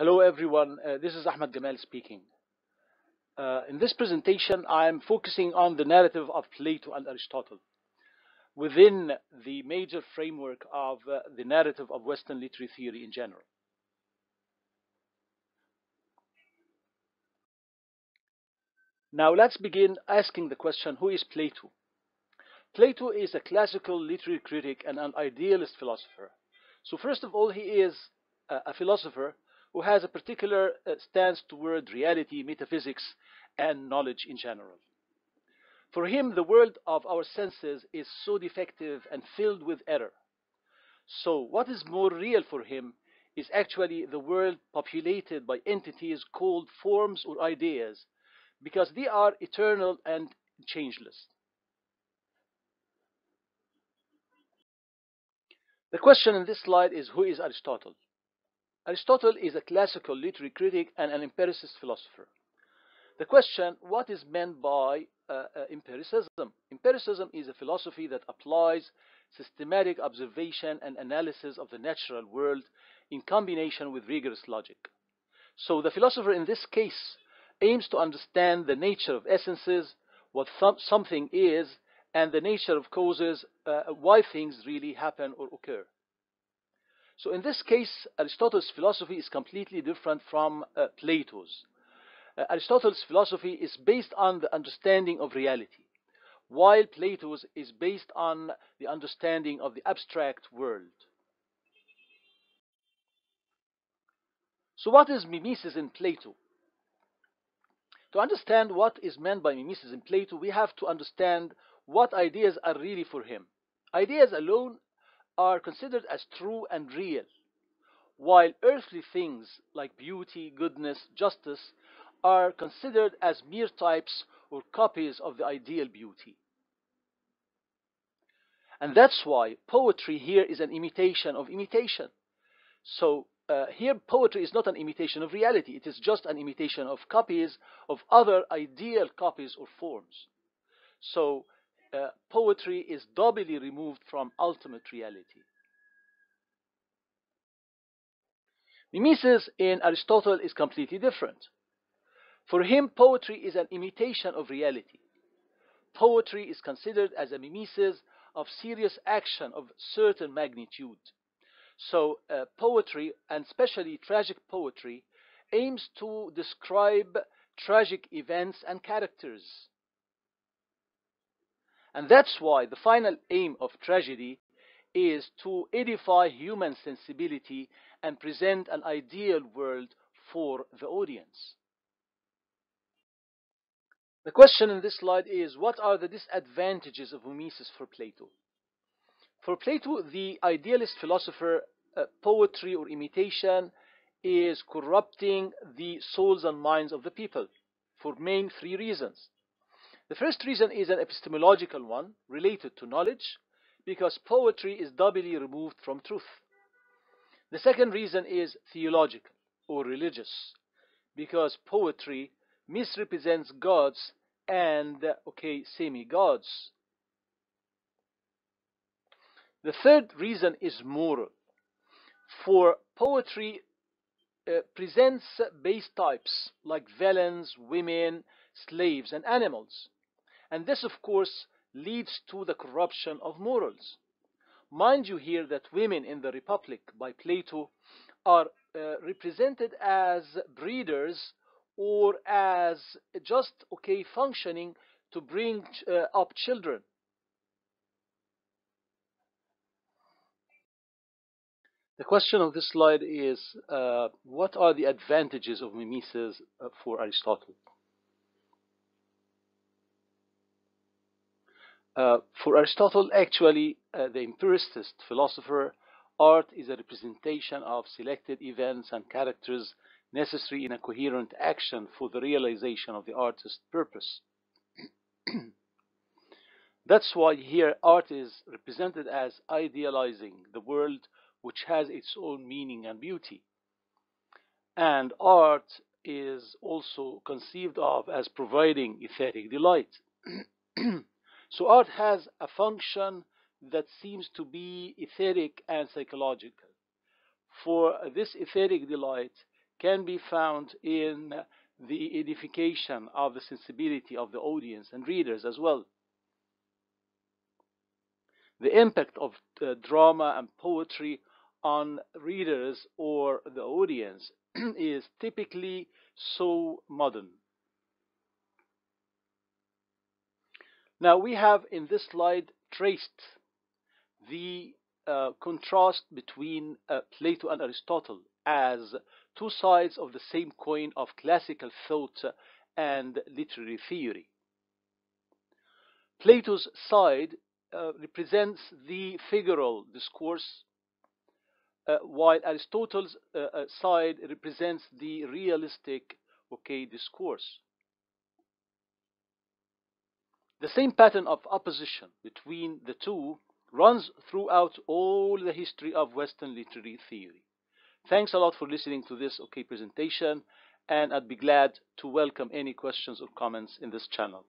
Hello everyone, this is Ahmed Gamal speaking. In this presentation, I am focusing on the narrative of Plato and Aristotle within the major framework of the narrative of Western literary theory in general. Now let's begin asking the question, who is Plato? Plato is a classical literary critic and an idealist philosopher. So first of all, he is a philosopher who has a particular stance toward reality, metaphysics, and knowledge in general. For him, the world of our senses is so defective and filled with error. So, what is more real for him is actually the world populated by entities called forms or ideas, because they are eternal and changeless. The question in this slide is, who is Aristotle? Aristotle is a classical literary critic and an empiricist philosopher. The question, what is meant by empiricism? Empiricism is a philosophy that applies systematic observation and analysis of the natural world in combination with rigorous logic. So the philosopher in this case aims to understand the nature of essences, what something is, and the nature of causes, why things really happen or occur. So in this case, Aristotle's philosophy is completely different from Plato's. Aristotle's philosophy is based on the understanding of reality, while Plato's is based on the understanding of the abstract world. So what is mimesis in Plato? To understand what is meant by mimesis in Plato, we have to understand what ideas are really for him. Ideas alone are considered as true and real, while earthly things like beauty, goodness, justice are considered as mere types or copies of the ideal beauty. And that's why poetry here is an imitation of imitation. So here poetry is not an imitation of reality, it is just an imitation of copies of other ideal copies or forms. So poetry is doubly removed from ultimate reality. Mimesis in Aristotle is completely different. For him, poetry is an imitation of reality. Poetry is considered as a mimesis of serious action of certain magnitude. So poetry, and especially tragic poetry, aims to describe tragic events and characters. And that's why the final aim of tragedy is to edify human sensibility and present an ideal world for the audience. The question in this slide is, what are the disadvantages of mimesis for Plato? For Plato, the idealist philosopher, poetry or imitation is corrupting the souls and minds of the people for main three reasons. The first reason is an epistemological one related to knowledge, because poetry is doubly removed from truth. The second reason is theological or religious, because poetry misrepresents gods and, semi-gods. The third reason is moral. For poetry presents base types like villains, women, slaves, and animals. And this, of course, leads to the corruption of morals. Mind you here that women in the Republic by Plato are represented as breeders or as just functioning to bring up children. The question of this slide is, what are the advantages of mimesis for Aristotle? For Aristotle, actually, the empiricist philosopher, art is a representation of selected events and characters necessary in a coherent action for the realization of the artist's purpose. That's why here art is represented as idealizing the world, which has its own meaning and beauty. And art is also conceived of as providing aesthetic delight. So art has a function that seems to be etheric and psychological. For this etheric delight can be found in the edification of the sensibility of the audience and readers as well. The impact of drama and poetry on readers or the audience is typically so modern. Now we have in this slide traced the contrast between Plato and Aristotle as two sides of the same coin of classical thought and literary theory. Plato's side represents the figural discourse, while Aristotle's side represents the realistic, discourse. The same pattern of opposition between the two runs throughout all the history of Western literary theory. Thanks a lot for listening to this presentation, and I'd be glad to welcome any questions or comments in this channel.